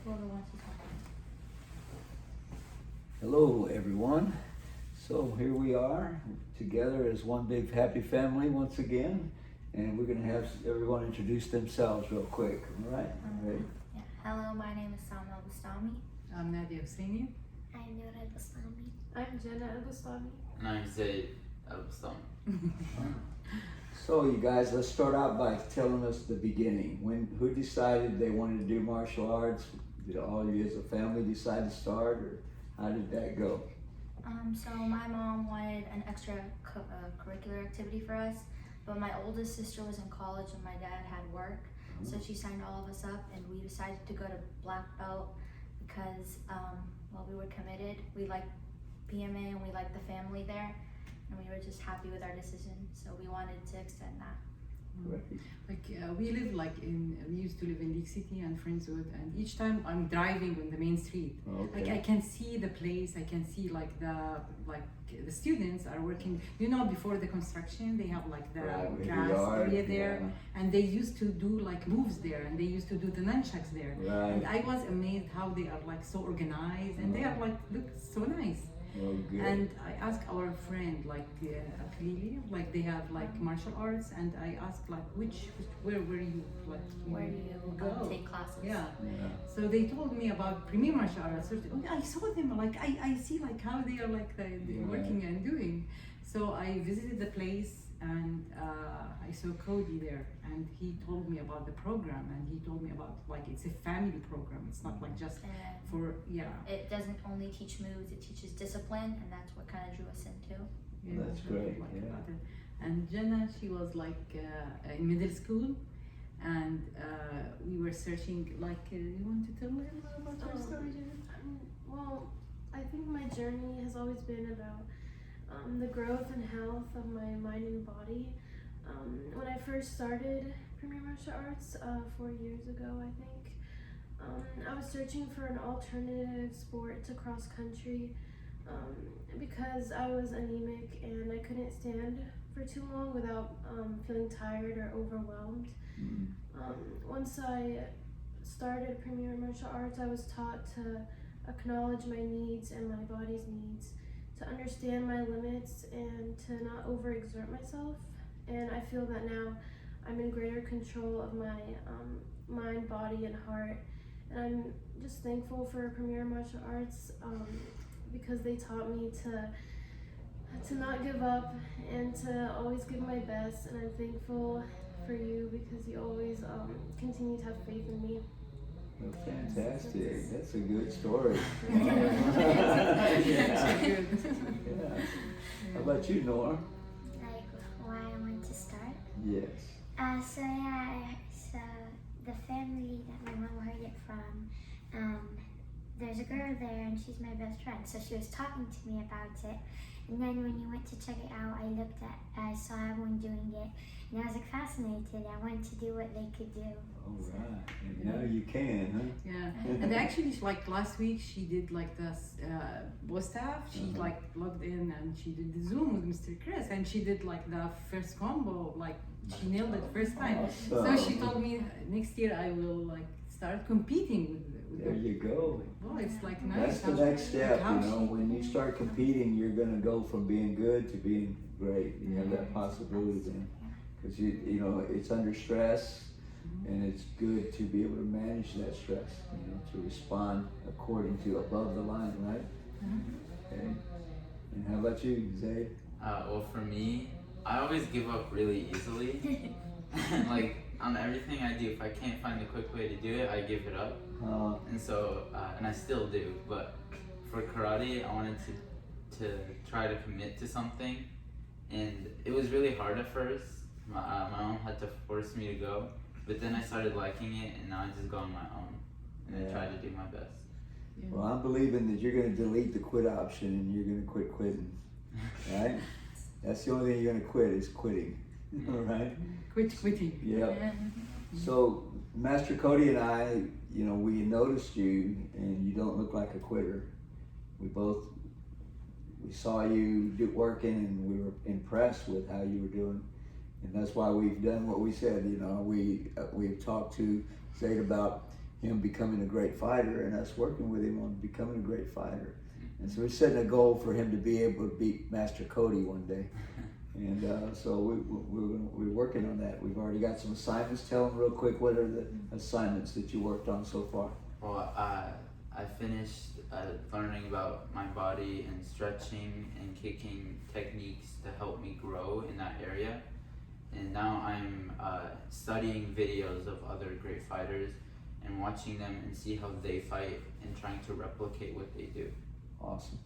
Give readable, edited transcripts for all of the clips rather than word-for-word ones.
whoever wants to talk. Hello, everyone. So here we are together as one big happy family once again, and we're going to have everyone introduce themselves real quick. All right? Ready? Yeah. Hello, my name is Husseini Albustami. I'm Nadia Husseini. I'm Noor Albustami. I'm Jenna Albustami. And I'm Zaid Albustami. So you guys, let's start out by telling us the beginning. Who decided they wanted to do martial arts? Did all of you as a family decide to start, or how did that go? So my mom wanted an extra curricular activity for us, but my oldest sister was in college and my dad had work, so she signed all of us up, and we decided to go to black belt because we were committed. We liked PMA and we liked the family there, and we were just happy with our decision, so we wanted to extend that. We used to live in League City and Friendswood, and each time I'm driving on the main street, I can see the place. I can see the students are working. Before the construction, they have the grass area there, and they used to do moves there, and they used to do the nunchucks there. Right. And I was amazed how they are so organized, and they are look so nice. Oh, good. And I asked our friend, Lily, they have martial arts, and I asked where were you Where do you go take classes? Yeah. So they told me about Premier Martial Arts. I saw them, I see how they are working and doing. So I visited the place, and I saw Cody there, and he told me about the program, and he told me about it's a family program. It's not just for It doesn't only teach moves; it teaches discipline, and that's what kind of drew us into. Yeah, that's great. About it. And Jenna, she was in middle school, and we were searching. You want to tell them about your story, Jenna? Well, I think my journey has always been about the growth and health of my mind and body. When I first started Premier Martial Arts 4 years ago, I think, I was searching for an alternative sport to cross country because I was anemic and I couldn't stand for too long without feeling tired or overwhelmed. Once I started Premier Martial Arts, I was taught to acknowledge my needs and my body's needs, to understand my limits and to not overexert myself. And I feel that now I'm in greater control of my mind, body, and heart. And I'm just thankful for Premier Martial Arts because they taught me to not give up and to always give my best. And I'm thankful for you because you always continue to have faith in me. Oh, fantastic. That's a good story. Yeah. How about you, Nora? Why I want to start? Yes. So the family that my mom heard it from, there's a girl there and she's my best friend. So she was talking to me about it. And then when you went to check it out, I saw everyone doing it. And I was fascinated. I wanted to do what they could do. All right. And now you can, huh? Yeah. And actually, last week, she did the both staff. She logged in and she did the Zoom with Mr. Chris, and she did the first combo. She nailed it first time. Awesome. So she told me next year I will start competing with There you go. Well, it's nice. That's the next step, when you start competing, you're going to go from being good to being great. You have that possibility then. Because it's under stress, and it's good to be able to manage that stress, to respond according to above the line, right? Okay. And how about you, Zaid? Well, for me, I always give up really easily. On everything I do, if I can't find the quick way to do it, I give it up. And I still do. But for karate, I wanted to try to commit to something, and it was really hard at first. My mom had to force me to go, but then I started liking it, and now I just go on my own and I try to do my best. Yeah. Well, I'm believing that you're going to delete the quit option and you're going to quit quitting, right? That's the only thing you're going to quit is quitting, all right? Quitting. Yeah. So Master Cody and I, we noticed you, and you don't look like a quitter. We saw you working, and we were impressed with how you were doing. And that's why we've done what we said. We've talked to Zaid about him becoming a great fighter and us working with him on becoming a great fighter. And so we're setting a goal for him to be able to beat Master Cody one day. And so we're working on that. We've already got some assignments. Tell them real quick, what are the assignments that you worked on so far? Well, I finished learning about my body and stretching and kicking techniques to help me grow in that area. And now I'm studying videos of other great fighters and watching them and see how they fight and trying to replicate what they do. Awesome.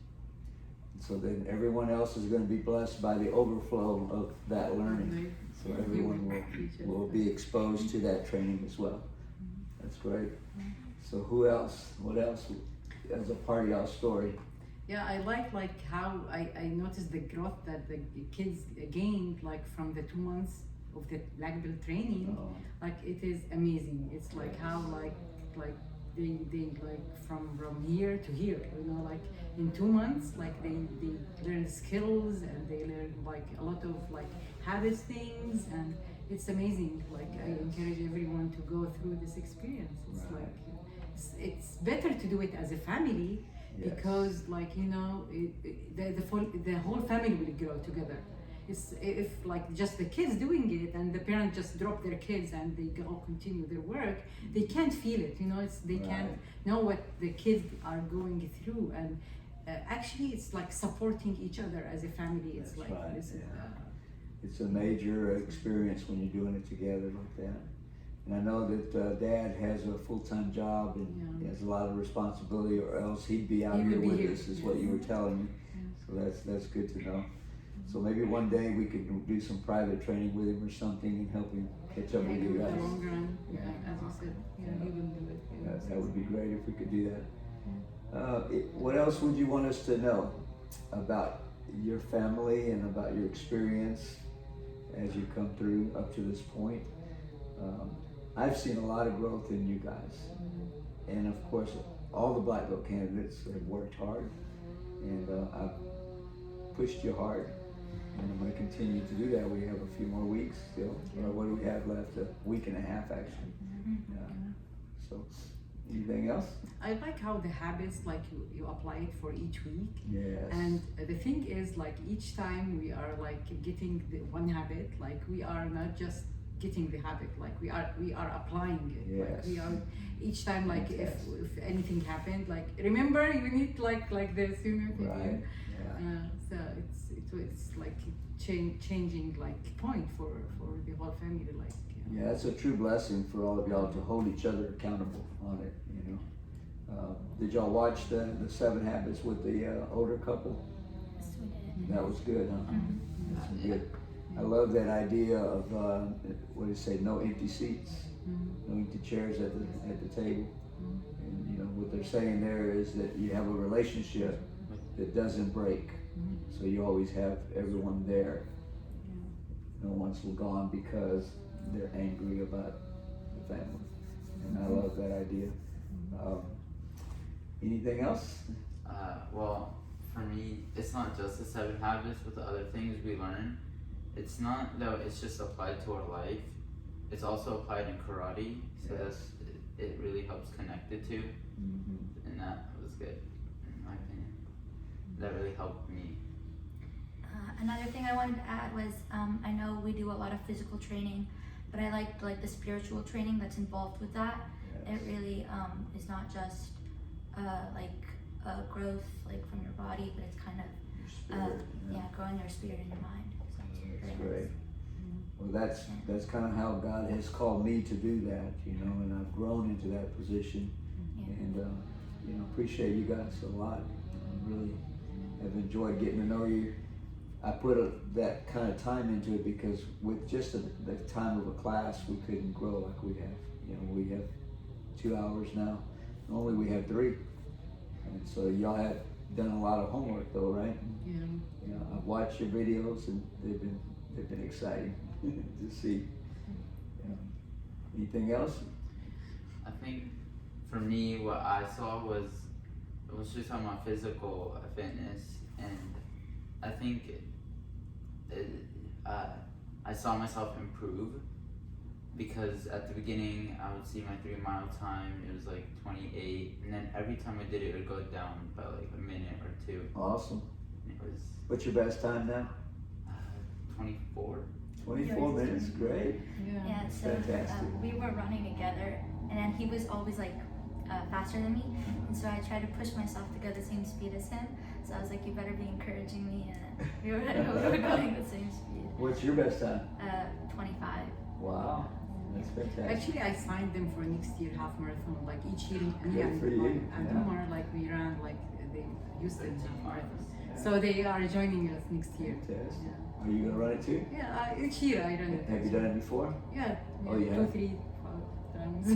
So then everyone else is going to be blessed by the overflow of that learning. So everyone will be exposed to that training as well. That's great. So who else? What else as a part of y'all's story? Yeah, I like how I noticed the growth that the kids gained from the 2 months of the black belt training. Like it is amazing. It's like how like they from here to here, like in 2 months, like they learn skills and they learn like a lot of habits things, and it's amazing. Like I encourage everyone to go through this experience. It's like it's better to do it as a family, because the whole family will grow together. It's if just the kids doing it and the parents just drop their kids and they go continue their work, they can't feel it. They can't know what the kids are going through, and actually it's like supporting each other as a family. It's That's like right. this is, It's a major experience when you're doing it together like that. And I know that Dad has a full-time job and he has a lot of responsibility, or else he'd be out here with us, is what you were telling me. So that's good to know. So maybe one day we could do some private training with him or something and help him catch up with you in the guys. long run, as you said, he will do it. That would be great if we could do that. What else would you want us to know about your family and about your experience as you come through up to this point? I've seen a lot of growth in you guys. And of course, all the black belt candidates have worked hard, and I've pushed you hard. And I'm going to continue to do that. We have a few more weeks still. Or what do we have left? A week and a half, actually. So, anything else? I like how the habits, you apply it for each week. Yes. And the thing is, each time we are getting the one habit, we are not just getting the habit, we are applying it. Yes. We are each time, if anything happened, remember you need like this, Right. So it's changing point for the whole family, Yeah, it's a true blessing for all of y'all to hold each other accountable on it. Did y'all watch the 7 Habits with the older couple? Yes, we did. That was good, huh? That's good. I love that idea of what do you say? No empty seats, no empty chairs at the table. And what they're saying there is that you have a relationship that doesn't break. So you always have everyone there. No one's gone because they're angry about the family. And I love that idea. Anything else? Well, for me, it's not just the 7 habits, but the other things we learn. It's not that it's just applied to our life. It's also applied in karate. So it really helps connect the two. And that was good, in my opinion. That really helped me. Another thing I wanted to add was, I know we do a lot of physical training, but I liked the spiritual training that's involved with that. It really is not just growth from your body, but it's kind of growing your spirit and your mind. So That's great. Well, that's kind of how God has called me to do that, and I've grown into that position. And appreciate you guys a lot. I really have enjoyed getting to know you. I put that kind of time into it because with just the time of a class, we couldn't grow like we have. We have 2 hours now. Normally we have 3. And so y'all have done a lot of homework though, right? Yeah. I've watched your videos and they've been exciting to see. Anything else? I think for me, what I saw was just on my physical fitness, and I think I saw myself improve, because at the beginning I would see my 3 mile time, it was like 28, and then every time I did it, it would go down by like a minute or two. Awesome. It was What's your best time now? 24. 24 minutes, great. Yeah, so Fantastic. we were running together, and then he was always like faster than me, and so I tried to push myself to go the same speed as him. So I was like, you better be encouraging me, and we were going the same speed. What's your best time? 25. Wow, that's fantastic. Actually, I signed them for next year half marathon. Like each year, me Good and for you, and yeah. Omar, like we ran like the Houston half marathon. So they are joining us next year. Fantastic. Yeah. Are you gonna run it too? Yeah, each year I run it. Have you done it before? Yeah. Oh, you 2, have? 3, 4 times.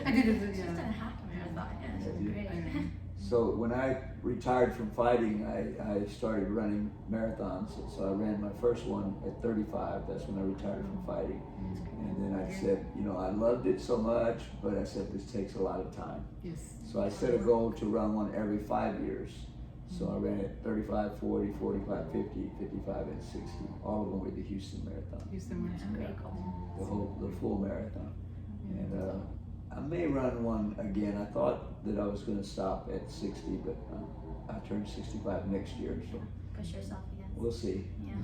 I did it. She's done a Yeah. half marathon. Yeah, Have she's you? great. So when I retired from fighting, I started running marathons. So I ran my first one at 35. That's when I retired from fighting. And then I said, you know, I loved it so much, but I said this takes a lot of time. Yes. So I set a goal to run one every 5 years. So I ran it 35, 40, 45, 50, 55, and 60. All of them were the Houston Marathon, Houston marathon. Very cool. the full marathon. And I may run one again. I thought that I was going to stop at 60, but I turned 65 next year, so Push yourself again. we'll see. Yeah.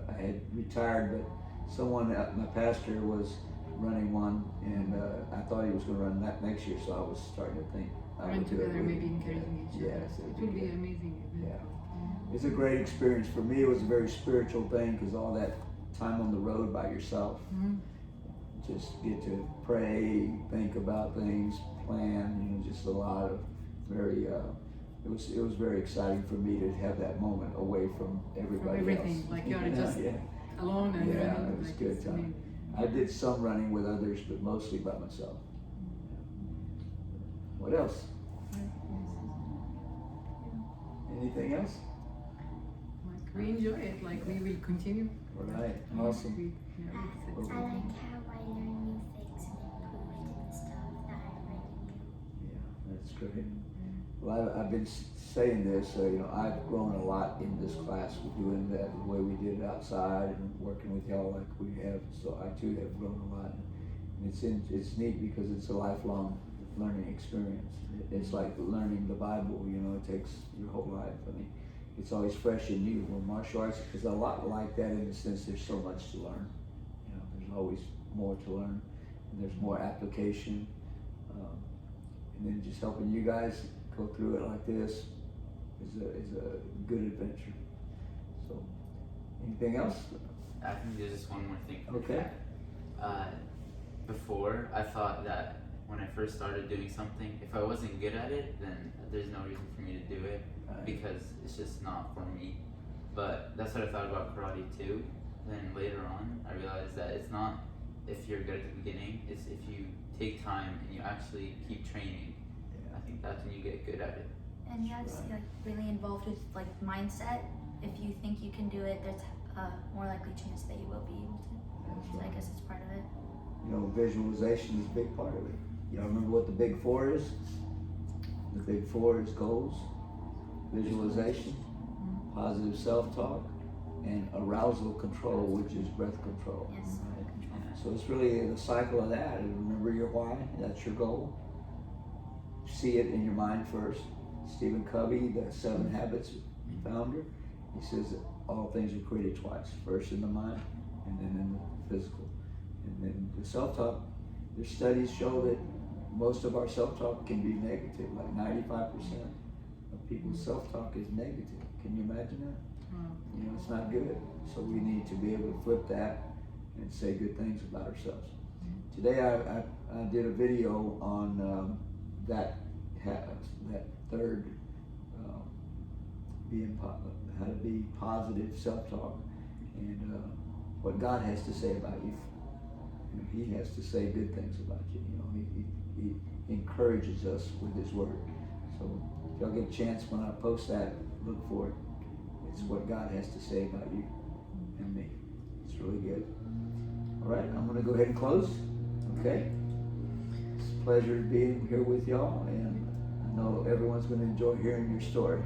I had retired, but someone, my pastor was running one, and I thought he was going to run that next year, so I was starting to think I Run would do it together, with maybe him. encouraging each other. Yes, So it will be amazing. Yeah. It's a great experience. For me, it was a very spiritual thing because all that time on the road by yourself, just get to pray, think about things, plan, you know, just a lot of very, it was very exciting for me to have that moment away from everybody everything, else. like you're Yeah, just yeah. alone and Yeah, running. it was like, good it's time. amazing. I did some running with others, but mostly by myself. What else? Anything else? Like we enjoy it. Like we will continue. All right, awesome. I like how I learn new things and improved in stuff that I already knew. Yeah, that's great. Well, I've been saying this, you know, I've grown a lot in this class with doing that, the way we did it outside and working with y'all like we have. So I too have grown a lot. And it's neat because it's a lifelong learning experience. It's like learning the Bible, you know, it takes your whole life. I mean, it's always fresh and new. Well, martial arts is a lot like that in the sense there's so much to learn. You know, there's always more to learn, and there's more application. And then just helping you guys go through it like this is a good adventure. So, anything else? I think there's just one more thing. Okay. Before, I thought that when I first started doing something, if I wasn't good at it, then there's no reason for me to do it because it's just not for me. But that's what I thought about karate too. Then later on, I realized that it's not if you're good at the beginning, it's if you take time and you actually keep training. I think that's when you get good at it. And you have to be like really involved with like mindset. If you think you can do it, there's a more likely chance that you will be able to. So I guess it's part of it. You know, visualization is a big part of it. Y'all remember what the big four is? The big four is goals, visualization, positive self-talk, and arousal control, which is breath control. Yes. Right? So it's really the cycle of that. And remember your why, that's your goal. See it in your mind first. Stephen Covey, the 7 Habits founder, he says that all things are created twice. First in the mind, and then in the physical. And then the self-talk, there's studies show that most of our self-talk can be negative. Like 95% of people's self-talk is negative. Can you imagine that? You know, it's not good. So we need to be able to flip that and say good things about ourselves. Today I did a video on that third, how to be positive self-talk, and what God has to say about you. You know, He has to say good things about you. You know, He encourages us with His word. So if y'all get a chance when I post that, look for it. It's what God has to say about you and me. It's really good. All right, I'm going to go ahead and close. Okay. It's a pleasure being here with y'all, and I know everyone's going to enjoy hearing your story.